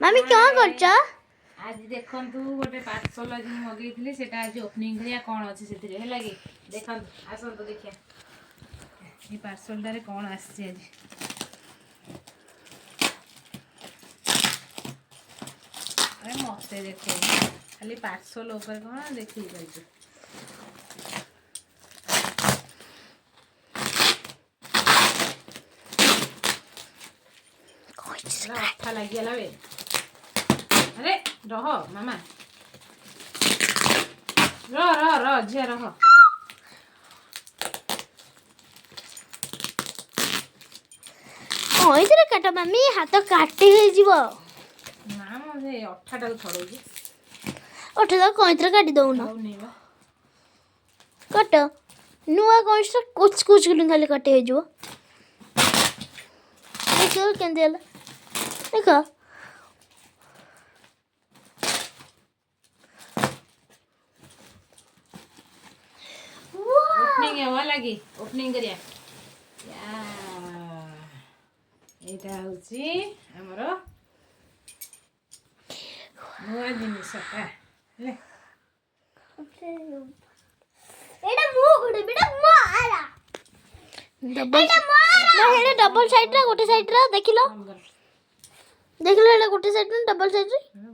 मामी क्या करछ आज देखंतु गोटे पार्सल आज मगेइथिले सेटा आज ओपनिंग करिया कोन अछि सेतिरे हे लागी देखंतु आसंतु देखिया ए पार्सल दारे कोन आछि आज अरे मते देखो खाली पार्सल ऊपर कोन देखि पाइछु अच्छा लगी गला बे अरे रह मामा रह झिया रह ओइतरे काट मामी हाथ काटी हे जीवो ना मुझे अठाटा छड़ो जी ओठा कोइतरे काटी दउन काट नुआ कोइस कुछ कुछ खाली काटे हे जीवो देखो केंदेल देखो ओपनिंग है वाला लगी ओपनिंग करिया एटा होची हमरो नुआ जिनिसटा ले एटा मु गुडे बेटा मारा डबल ना हेडे डबल साइड रा गोटे साइड रा देखिलो देखिलो एटा गोटे साइड रा डबल साइड रे